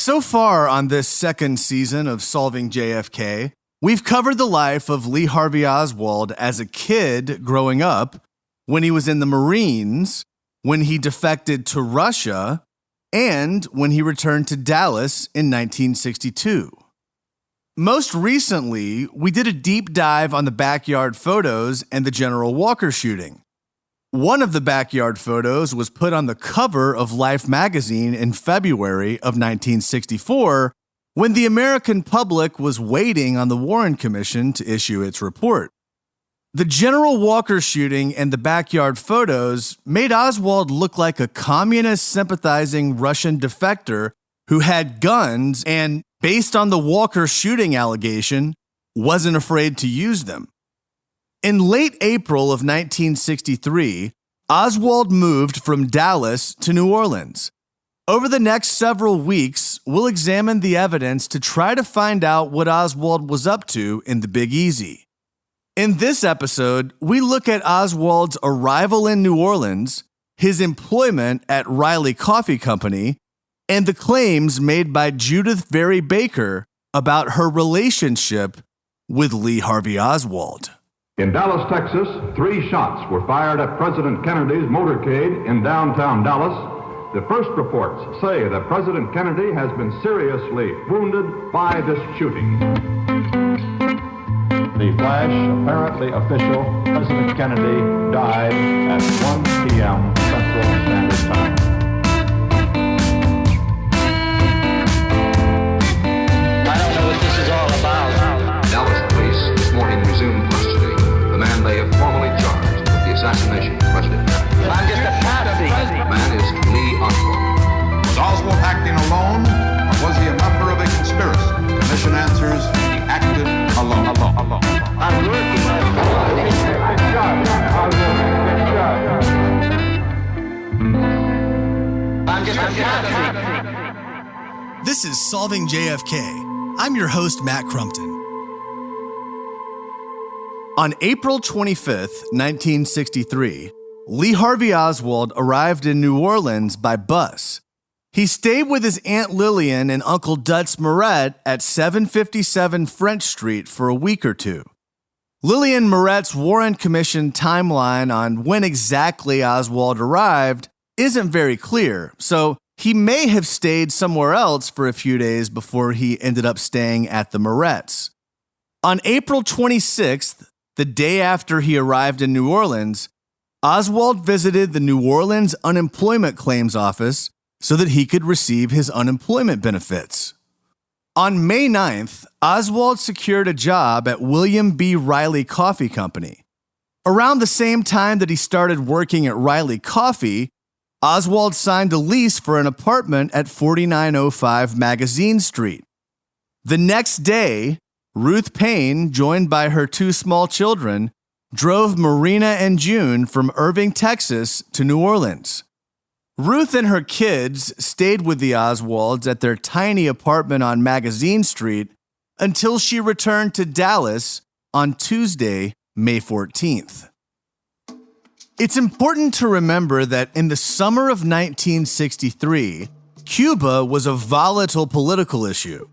So far on this second season of Solving JFK, we've covered the life of Lee Harvey Oswald as a kid growing up, when he was in the Marines, when he defected to Russia, and when he returned to Dallas in 1962. Most recently, we did a deep dive on the backyard photos and the General Walker shooting. One of the backyard photos was put on the cover of Life magazine in February of 1964, when the American public was waiting on the Warren Commission to issue its report. The General Walker shooting and the backyard photos made Oswald look like a communist-sympathizing Russian defector who had guns and, based on the Walker shooting allegation, wasn't afraid to use them. In late April of 1963, Oswald moved from Dallas to New Orleans. Over the next several weeks, we'll examine the evidence to try to find out what Oswald was up to in the Big Easy. In this episode, we look at Oswald's arrival in New Orleans, his employment at Reily Coffee Company, and the claims made by Judyth Vary Baker about her relationship with Lee Harvey Oswald. In Dallas, Texas, 3 shots were fired at President Kennedy's motorcade in downtown Dallas. The first reports say that President Kennedy has been seriously wounded by this shooting. The flash, apparently official, President Kennedy died at 1 p.m. Central Standard Time. I don't know what this is all about. Dallas police this morning resumed custody. The man they have formally charged with the assassination of President Kennedy. I'm just a patsy. The man is Lee Oswald. Was Oswald acting alone, or was he a member of a conspiracy? Commission answers, he acted alone. I'm working I'm just a patsy. This is Solving JFK. I'm your host, Matt Crumpton. On April 25th, 1963, Lee Harvey Oswald arrived in New Orleans by bus. He stayed with his Aunt Lillian and Uncle Dutz Moret at 757 French Street for a week or two. Lillian Moret's Warren Commission timeline on when exactly Oswald arrived isn't very clear, so he may have stayed somewhere else for a few days before he ended up staying at the Morets. On April 26th, the day after he arrived in New Orleans, Oswald visited the New Orleans Unemployment Claims Office so that he could receive his unemployment benefits. On May 9th, Oswald secured a job at William B. Reily Coffee Company. Around the same time that he started working at Reily Coffee, Oswald signed a lease for an apartment at 4905 Magazine Street. The next day, Ruth Payne, joined by her 2 small children, drove Marina and June from Irving, Texas to New Orleans. Ruth and her kids stayed with the Oswalds at their tiny apartment on Magazine Street until she returned to Dallas on Tuesday, May 14th. It's important to remember that in the summer of 1963, Cuba was a volatile political issue.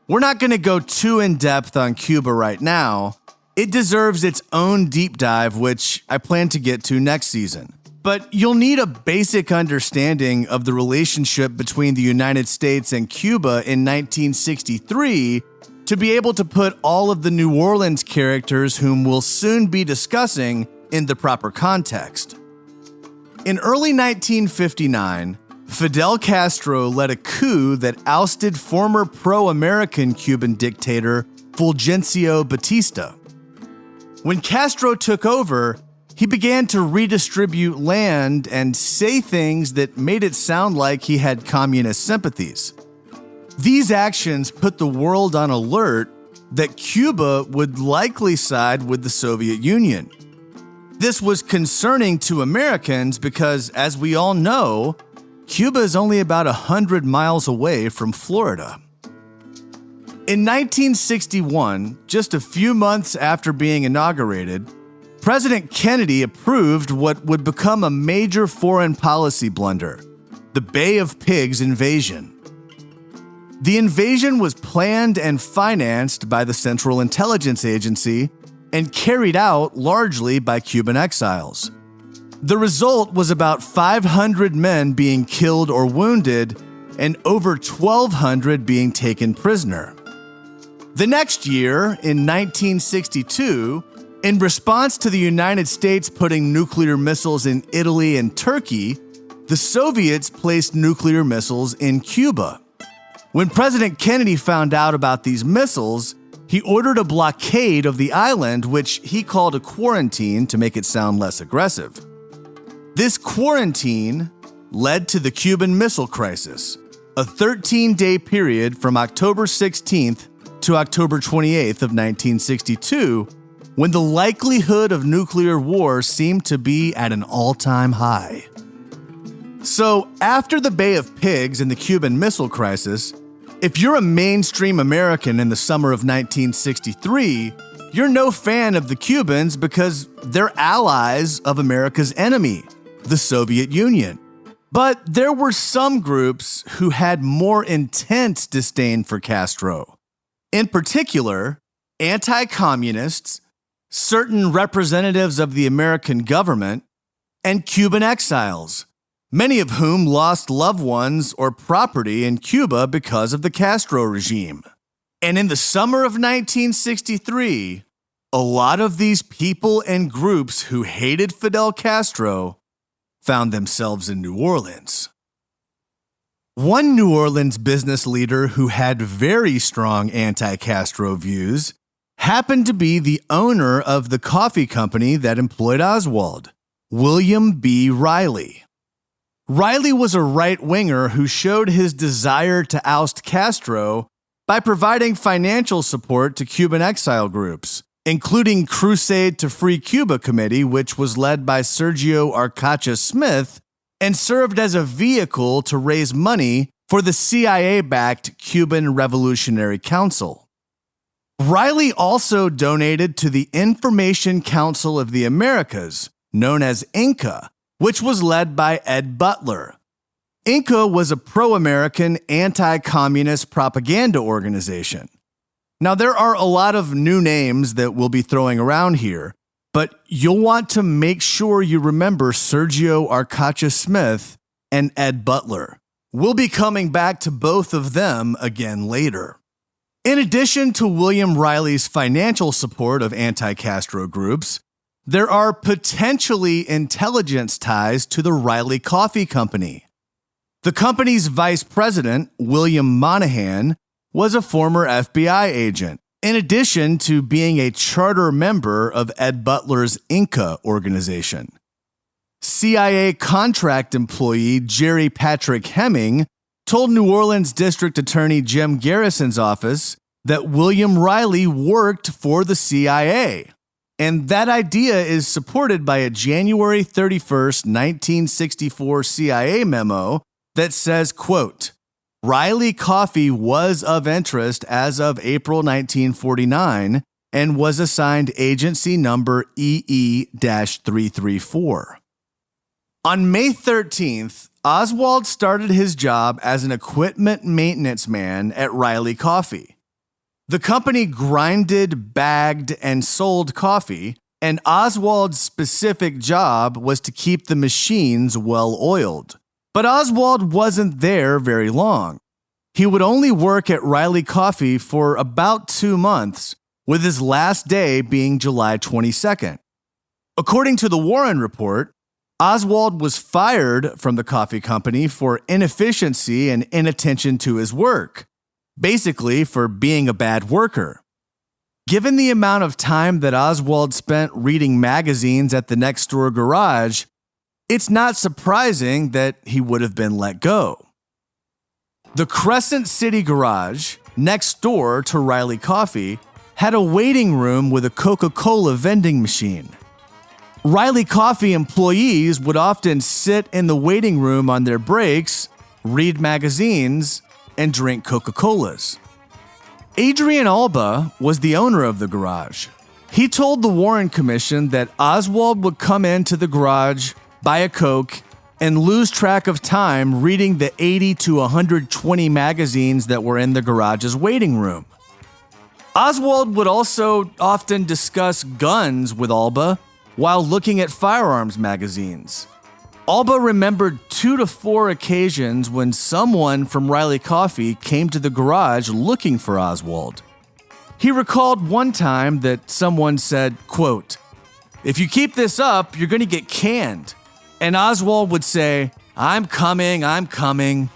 We're not going to go too in-depth on Cuba right now. It deserves its own deep dive, which I plan to get to next season. But you'll need a basic understanding of the relationship between the United States and Cuba in 1963 to be able to put all of the New Orleans characters whom we'll soon be discussing in the proper context. In early 1959, Fidel Castro led a coup that ousted former pro-American Cuban dictator Fulgencio Batista. When Castro took over, he began to redistribute land and say things that made it sound like he had communist sympathies. These actions put the world on alert that Cuba would likely side with the Soviet Union. This was concerning to Americans because, as we all know, Cuba is only about 100 miles away from Florida. In 1961, just a few months after being inaugurated, President Kennedy approved what would become a major foreign policy blunder, the Bay of Pigs invasion. The invasion was planned and financed by the Central Intelligence Agency and carried out largely by Cuban exiles. The result was about 500 men being killed or wounded and over 1,200 being taken prisoner. The next year, in 1962, in response to the United States putting nuclear missiles in Italy and Turkey, the Soviets placed nuclear missiles in Cuba. When President Kennedy found out about these missiles, he ordered a blockade of the island, which he called a quarantine to make it sound less aggressive. This quarantine led to the Cuban Missile Crisis, a 13-day period from October 16th to October 28th of 1962, when the likelihood of nuclear war seemed to be at an all-time high. So, after the Bay of Pigs and the Cuban Missile Crisis, if you're a mainstream American in the summer of 1963, you're no fan of the Cubans because they're allies of America's enemy, the Soviet Union. But there were some groups who had more intense disdain for Castro. In particular, anti-communists, certain representatives of the American government, and Cuban exiles, many of whom lost loved ones or property in Cuba because of the Castro regime. And in the summer of 1963, a lot of these people and groups who hated Fidel Castro found themselves in New Orleans. One New Orleans business leader who had very strong anti-Castro views happened to be the owner of the coffee company that employed Oswald, William B. Reily. Reily was a right-winger who showed his desire to oust Castro by providing financial support to Cuban exile groups, including Crusade to Free Cuba Committee, which was led by Sergio Arcacha Smith and served as a vehicle to raise money for the CIA-backed Cuban Revolutionary Council. Reily also donated to the Information Council of the Americas, known as INCA, which was led by Ed Butler. INCA was a pro-American, anti-communist propaganda organization. Now, there are a lot of new names that we'll be throwing around here, but you'll want to make sure you remember Sergio Arcacha Smith and Ed Butler. We'll be coming back to both of them again later. In addition to William Reily's financial support of anti-Castro groups, there are potentially intelligence ties to the Reily Coffee Company. The company's vice president, William Monahan, was a former FBI agent, in addition to being a charter member of Ed Butler's INCA organization. CIA contract employee Jerry Patrick Hemming told New Orleans District Attorney Jim Garrison's office that William Reily worked for the CIA. And that idea is supported by a January 31st, 1964 CIA memo that says, quote, Reily Coffee was of interest as of April 1949 and was assigned agency number EE-334. On May 13th, Oswald started his job as an equipment maintenance man at Reily Coffee. The company grinded, bagged, and sold coffee, and Oswald's specific job was to keep the machines well-oiled. But Oswald wasn't there very long. He would only work at Reily Coffee for about 2 months, with his last day being July 22nd. According to the Warren Report, Oswald was fired from the coffee company for inefficiency and inattention to his work, basically for being a bad worker. Given the amount of time that Oswald spent reading magazines at the next door garage, it's not surprising that he would have been let go. The Crescent City garage, next door to Reily Coffee, had a waiting room with a Coca-Cola vending machine. Reily Coffee employees would often sit in the waiting room on their breaks, read magazines, and drink Coca-Colas. Adrian Alba was the owner of the garage. He told the Warren Commission that Oswald would come into the garage, buy a Coke, and lose track of time reading the 80 to 120 magazines that were in the garage's waiting room. Oswald would also often discuss guns with Alba while looking at firearms magazines. Alba remembered 2 to 4 occasions when someone from Reily Coffee came to the garage looking for Oswald. He recalled one time that someone said, quote, "If you keep this up, you're going to get canned." And Oswald would say, I'm coming.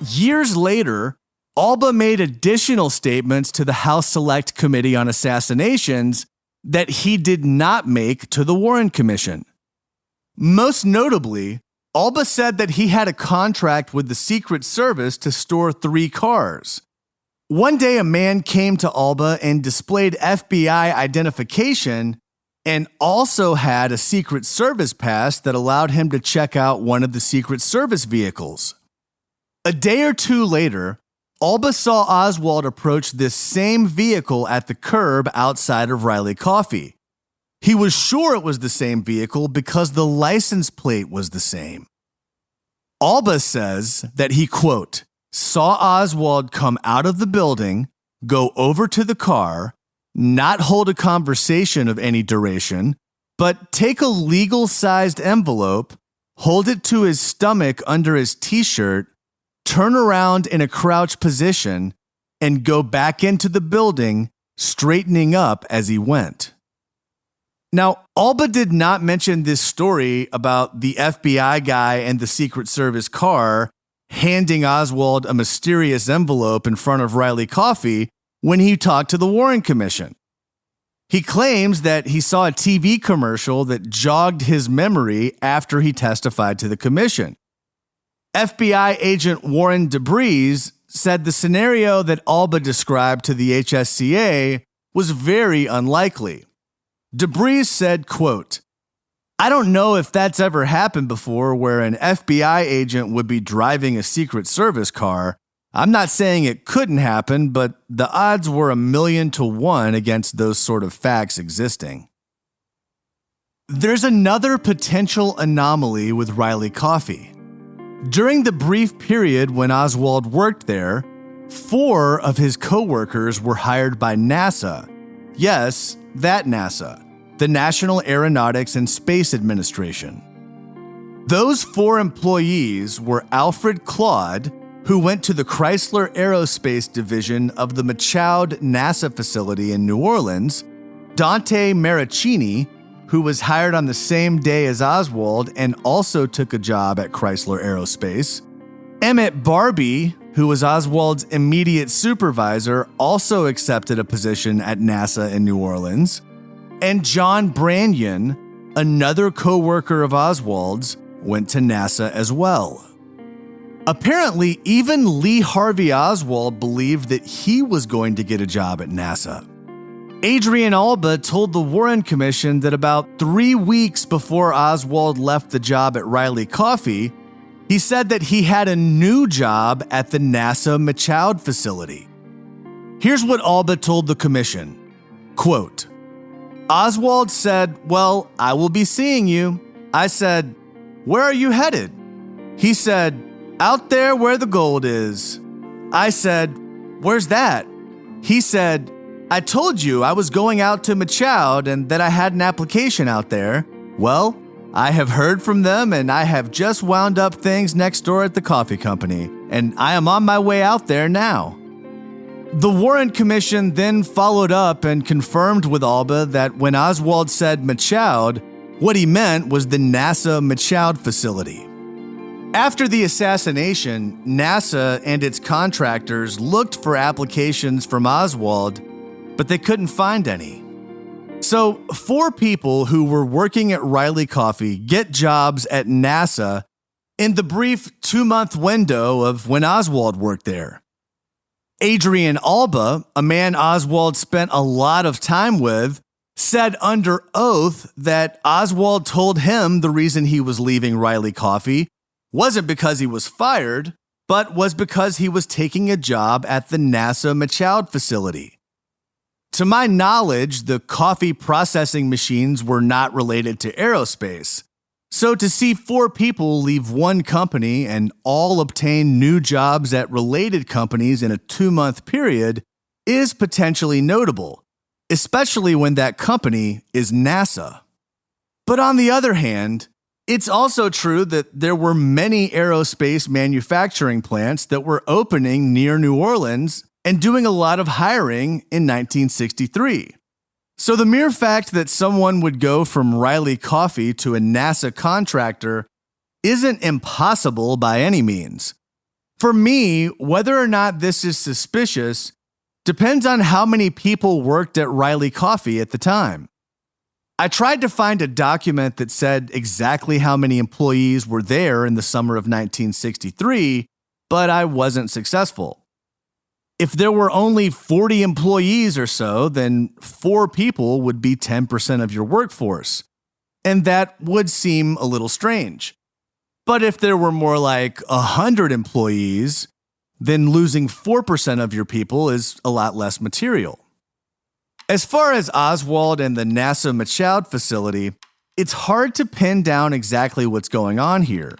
Years later, Alba made additional statements to the House Select Committee on Assassinations that he did not make to the Warren Commission. Most notably, Alba said that he had a contract with the Secret Service to store 3 cars. One day, a man came to Alba and displayed FBI identification and also had a Secret Service pass that allowed him to check out one of the Secret Service vehicles. A day or two later, Alba saw Oswald approach this same vehicle at the curb outside of Reily Coffee. He was sure it was the same vehicle because the license plate was the same. Alba says that he, quote, saw Oswald come out of the building, go over to the car, not hold a conversation of any duration, but take a legal-sized envelope, hold it to his stomach under his t-shirt, turn around in a crouch position, and go back into the building, straightening up as he went. Now, Alba did not mention this story about the FBI guy and the Secret Service car handing Oswald a mysterious envelope in front of Reily Coffee when he talked to the Warren Commission. He claims that he saw a TV commercial that jogged his memory after he testified to the commission. FBI agent Warren DeBreeze said the scenario that Alba described to the HSCA was very unlikely. DeBreeze said, quote, "I don't know if that's ever happened before where an FBI agent would be driving a Secret Service car. I'm not saying it couldn't happen, but the odds were 1,000,000 to 1 against those sort of facts existing." There's another potential anomaly with Reily Coffee. During the brief period when Oswald worked there, 4 of his co-workers were hired by NASA. Yes, that NASA, the National Aeronautics and Space Administration. Those 4 employees were Alfred Claude, who went to the Chrysler Aerospace Division of the Michoud NASA facility in New Orleans, Dante Maricini, who was hired on the same day as Oswald and also took a job at Chrysler Aerospace, Emmett Barbie, who was Oswald's immediate supervisor, also accepted a position at NASA in New Orleans, and John Branyan, another co-worker of Oswald's, went to NASA as well. Apparently, even Lee Harvey Oswald believed that he was going to get a job at NASA. Adrian Alba told the Warren Commission that about 3 weeks before Oswald left the job at Reily Coffee, he said that he had a new job at the NASA Michoud facility. Here's what Alba told the commission. Quote, "Oswald said, 'Well, I will be seeing you.' I said, 'Where are you headed?' He said, 'Out there where the gold is.' I said, 'Where's that?' He said, 'I told you I was going out to Michoud and that I had an application out there. Well, I have heard from them and I have just wound up things next door at the coffee company, and I am on my way out there now." The Warren Commission then followed up and confirmed with Alba that when Oswald said Michoud, what he meant was the NASA Michoud facility. After the assassination, NASA and its contractors looked for applications from Oswald, but they couldn't find any. So 4 people who were working at Reily Coffee get jobs at NASA in the brief 2-month window of when Oswald worked there. Adrian Alba, a man Oswald spent a lot of time with, said under oath that Oswald told him the reason he was leaving Reily Coffee wasn't because he was fired, but was because he was taking a job at the NASA Michoud facility. To my knowledge, the coffee processing machines were not related to aerospace, So to see 4 people leave one company and all obtain new jobs at related companies in a 2-month period is potentially notable, especially when that company is NASA. But on the other hand, it's also true that there were many aerospace manufacturing plants that were opening near New Orleans and doing a lot of hiring in 1963. So the mere fact that someone would go from Reily Coffee to a NASA contractor isn't impossible by any means. For me, whether or not this is suspicious depends on how many people worked at Reily Coffee at the time. I tried to find a document that said exactly how many employees were there in the summer of 1963, but I wasn't successful. If there were only 40 employees or so, then 4 people would be 10% of your workforce, and that would seem a little strange. But if there were more like 100 employees, then losing 4% of your people is a lot less material. As far as Oswald and the NASA Michoud facility, it's hard to pin down exactly what's going on here.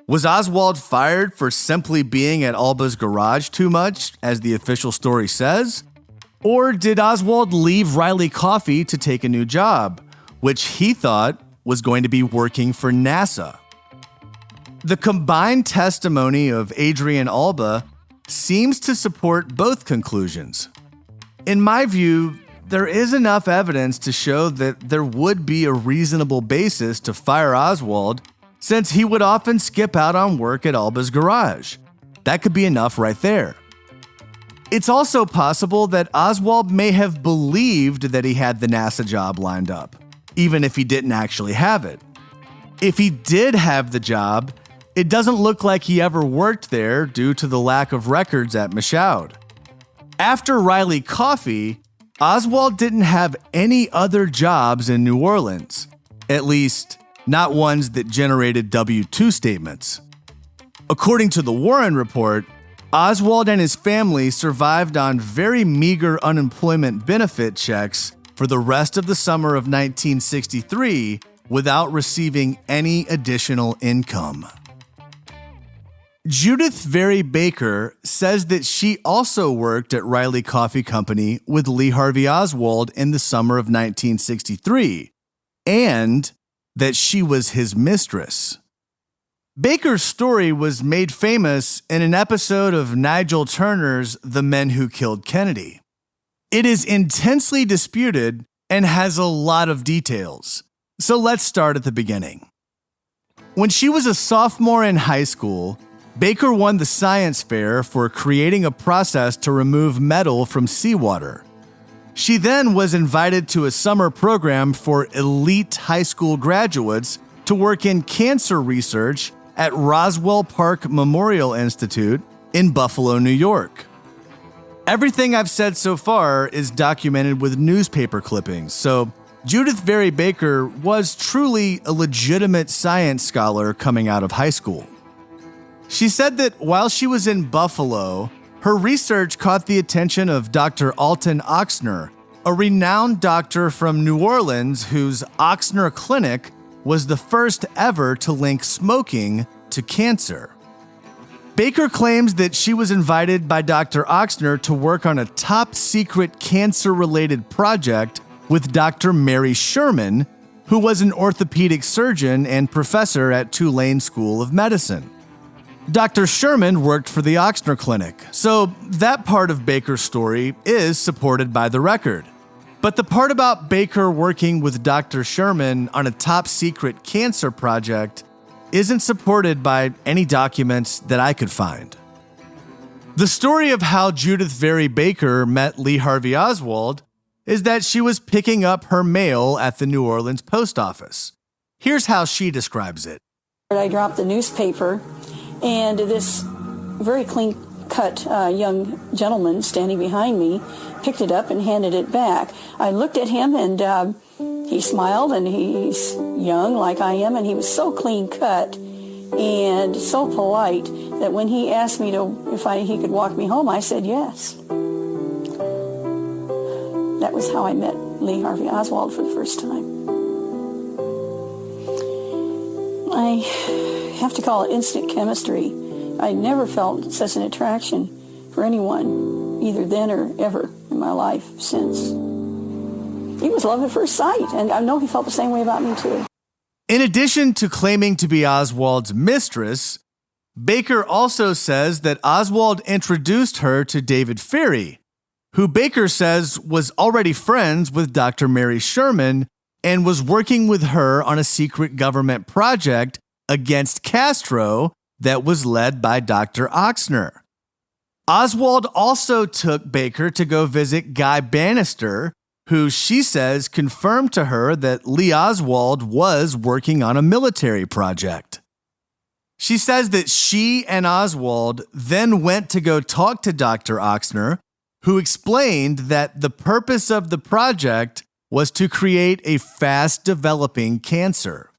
Was Oswald fired for simply being at Alba's garage too much, as the official story says? Or did Oswald leave Reily Coffee to take a new job, which he thought was going to be working for NASA? The combined testimony of Adrian Alba seems to support both conclusions. In my view, there is enough evidence to show that there would be a reasonable basis to fire Oswald, since he would often skip out on work at Alba's garage. That could be enough right there. It's also possible that Oswald may have believed that he had the NASA job lined up, even if he didn't actually have it. If he did have the job, it doesn't look like he ever worked there due to the lack of records at Michoud. After Reily Coffee, Oswald didn't have any other jobs in New Orleans, at least not ones that generated W-2 statements. According to the Warren Report, Oswald and his family survived on very meager unemployment benefit checks for the rest of the summer of 1963 without receiving any additional income. Judyth Vary Baker says that she also worked at Reily Coffee Company with Lee Harvey Oswald in the summer of 1963, and that she was his mistress. Baker's story was made famous in an episode of Nigel Turner's The Men Who Killed Kennedy. It is intensely disputed and has a lot of details, so let's start at the beginning. When she was a sophomore in high school, Baker won the science fair for creating a process to remove metal from seawater. She then was invited to a summer program for elite high school graduates to work in cancer research at Roswell Park Memorial Institute in Buffalo, New York. Everything I've said so far is documented with newspaper clippings, so Judyth Vary Baker was truly a legitimate science scholar coming out of high school. She said that while she was in Buffalo, her research caught the attention of Dr. Alton Ochsner, a renowned doctor from New Orleans whose Ochsner Clinic was the first ever to link smoking to cancer. Baker claims that she was invited by Dr. Ochsner to work on a top-secret cancer-related project with Dr. Mary Sherman, who was an orthopedic surgeon and professor at Tulane School of Medicine. Dr. Sherman worked for the Ochsner Clinic, so that part of Baker's story is supported by the record. But the part about Baker working with Dr. Sherman on a top-secret cancer project isn't supported by any documents that I could find. The story of how Judyth Vary Baker met Lee Harvey Oswald is that she was picking up her mail at the New Orleans post office. Here's how she describes it. I dropped the newspaper, and this very clean-cut young gentleman standing behind me picked it up and handed it back. I looked at him, and he smiled, and he's young like I am, and he was so clean-cut and so polite that when he asked me if he could walk me home, I said yes. That was how I met Lee Harvey Oswald for the first time. I have to call it instant chemistry. I never felt such an attraction for anyone, either then or ever in my life since. He was love at first sight, and I know he felt the same way about me too. In addition to claiming to be Oswald's mistress, Baker also says that Oswald introduced her to David Ferry, who Baker says was already friends with Dr. Mary Sherman and was working with her on a secret government project against Castro that was led by Dr. Oxner. Oswald also took Baker to go visit Guy Bannister, who she says confirmed to her that Lee Oswald was working on a military project. She says that she and Oswald then went to go talk to Dr. Oxner, who explained that the purpose of the project was to create a fast-developing cancer.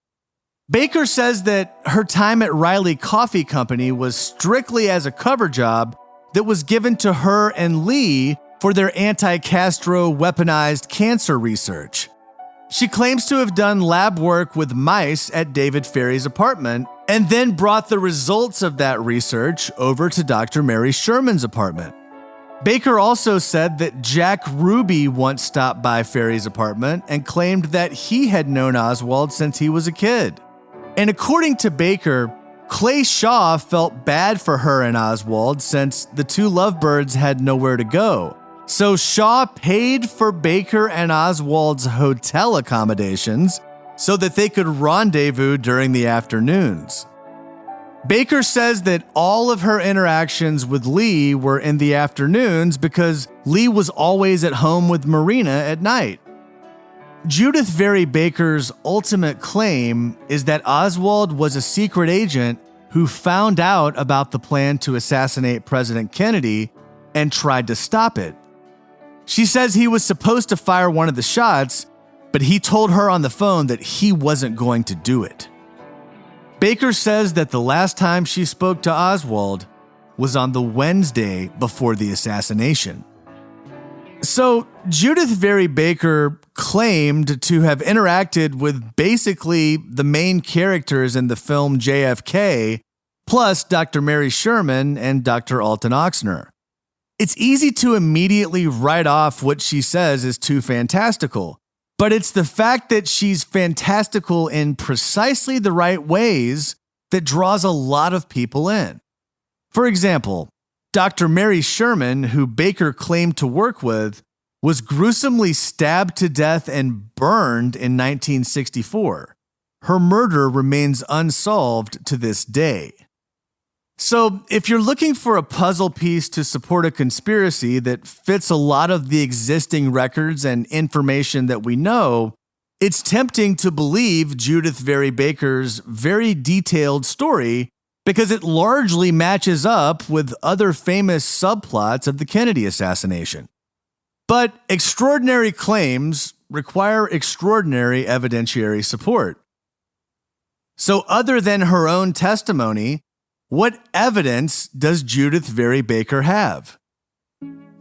Baker says that her time at Reily Coffee Company was strictly as a cover job that was given to her and Lee for their anti-Castro weaponized cancer research. She claims to have done lab work with mice at David Ferry's apartment and then brought the results of that research over to Dr. Mary Sherman's apartment. Baker also said that Jack Ruby once stopped by Ferry's apartment and claimed that he had known Oswald since he was a kid. And according to Baker, Clay Shaw felt bad for her and Oswald since the two lovebirds had nowhere to go. So Shaw paid for Baker and Oswald's hotel accommodations so that they could rendezvous during the afternoons. Baker says that all of her interactions with Lee were in the afternoons because Lee was always at home with Marina at night. Judyth Vary Baker's ultimate claim is that Oswald was a secret agent who found out about the plan to assassinate President Kennedy and tried to stop it. She says he was supposed to fire one of the shots, but he told her on the phone that he wasn't going to do it. Baker says that the last time she spoke to Oswald was on the Wednesday before the assassination. So, Judyth Vary Baker claimed to have interacted with basically the main characters in the film JFK, plus Dr. Mary Sherman and Dr. Alton Oxner. It's easy to immediately write off what she says as too fantastical, but it's the fact that she's fantastical in precisely the right ways that draws a lot of people in. For example, Dr. Mary Sherman, who Baker claimed to work with, was gruesomely stabbed to death and burned in 1964. Her murder remains unsolved to this day. So, if you're looking for a puzzle piece to support a conspiracy that fits a lot of the existing records and information that we know, it's tempting to believe Judyth Vary Baker's very detailed story because it largely matches up with other famous subplots of the Kennedy assassination. But extraordinary claims require extraordinary evidentiary support. So other than her own testimony, what evidence does Judyth Vary Baker have?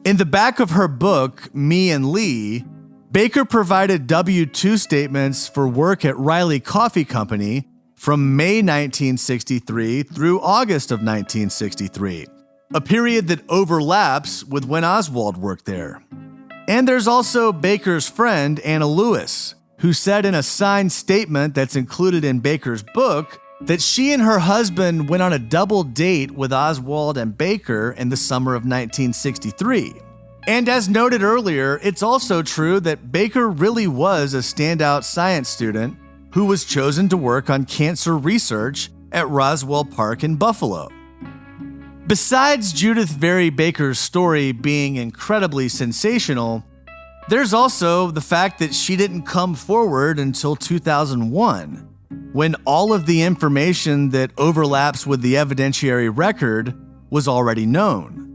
In the back of her book, Me and Lee, Baker provided W-2 statements for work at Reily Coffee Company from May 1963 through August of 1963, a period that overlaps with when Oswald worked there. And there's also Baker's friend, Anna Lewis, who said in a signed statement that's included in Baker's book that she and her husband went on a double date with Oswald and Baker in the summer of 1963. And as noted earlier, it's also true that Baker really was a standout science student who was chosen to work on cancer research at Roswell Park in Buffalo. Besides Judyth Vary Baker's story being incredibly sensational, there's also the fact that she didn't come forward until 2001, when all of the information that overlaps with the evidentiary record was already known.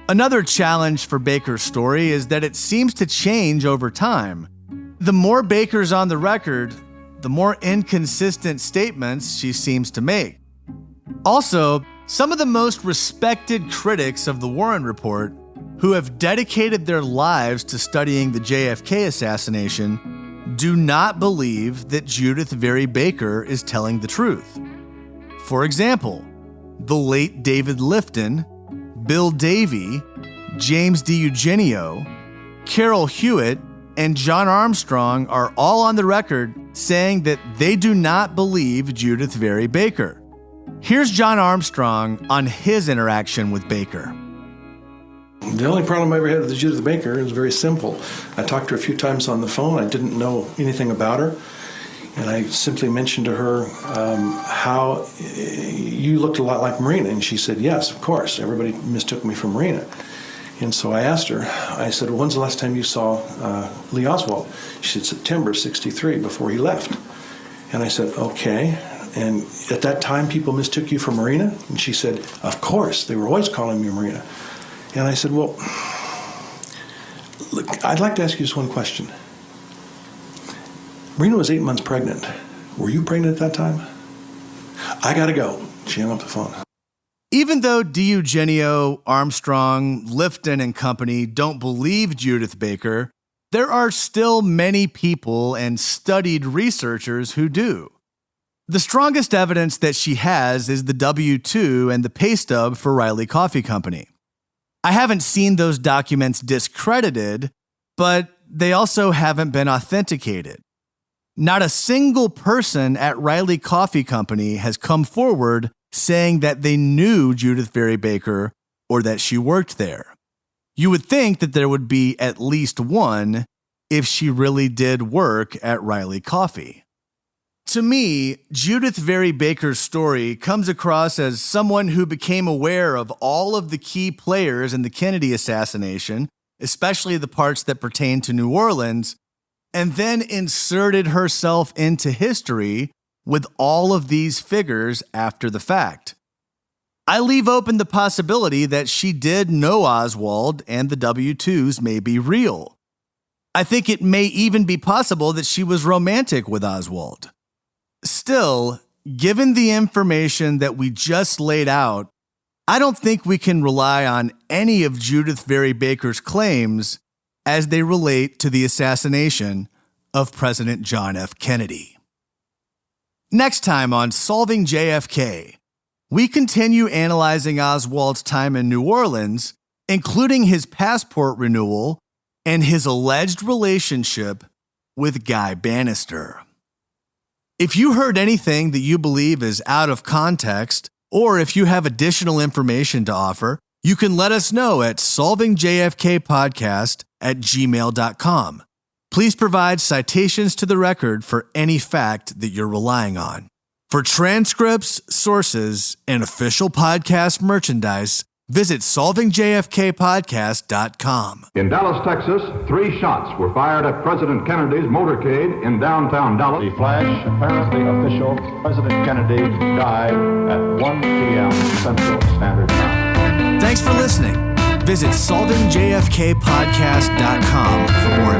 Another challenge for Baker's story is that it seems to change over time. The more Baker's on the record, the more inconsistent statements she seems to make. Also, some of the most respected critics of the Warren Report, who have dedicated their lives to studying the JFK assassination, do not believe that Judyth Vary Baker is telling the truth. For example, the late David Lifton, Bill Davey, James DiEugenio, Carol Hewitt, and John Armstrong are all on the record saying that they do not believe Judyth Vary Baker. Here's John Armstrong on his interaction with Baker. The only problem I ever had with Judyth Baker is very simple. I talked to her a few times on the phone. I didn't know anything about her. And I simply mentioned to her how you looked a lot like Marina. And she said, yes, of course. Everybody mistook me for Marina. And so I asked her, I said, when's the last time you saw Lee Oswald? She said, September 63, before he left. And I said, okay. And at that time, people mistook you for Marina? And she said, of course. They were always calling me Marina. And I said, well, look, I'd like to ask you just one question. Marina was 8 months pregnant. Were you pregnant at that time? I gotta go. She hung up the phone. Even though DiEugenio, Armstrong, Lifton, and company don't believe Judyth Baker, there are still many people and studied researchers who do. The strongest evidence that she has is the W-2 and the pay stub for Reily Coffee Company. I haven't seen those documents discredited, but they also haven't been authenticated. Not a single person at Reily Coffee Company has come forward saying that they knew Judyth Vary Baker or that she worked there. You would think that there would be at least one if she really did work at Reily Coffee. To me, Judyth Vary Baker's story comes across as someone who became aware of all of the key players in the Kennedy assassination, especially the parts that pertain to New Orleans, and then inserted herself into history with all of these figures after the fact. I leave open the possibility that she did know Oswald and the W-2s may be real. I think it may even be possible that she was romantic with Oswald. Still, given the information that we just laid out, I don't think we can rely on any of Judyth Vary Baker's claims as they relate to the assassination of President John F. Kennedy. Next time on Solving JFK, we continue analyzing Oswald's time in New Orleans, including his passport renewal and his alleged relationship with Guy Bannister. If you heard anything that you believe is out of context, or if you have additional information to offer, you can let us know at solvingjfkpodcast@gmail.com. Please provide citations to the record for any fact that you're relying on. For transcripts, sources, and official podcast merchandise, visit solvingjfkpodcast.com. In Dallas, Texas, 3 shots were fired at President Kennedy's motorcade in downtown Dallas. The flash, apparently official, President Kennedy died at 1 p.m. Central Standard Time. Thanks for listening. Visit solvingjfkpodcast.com for more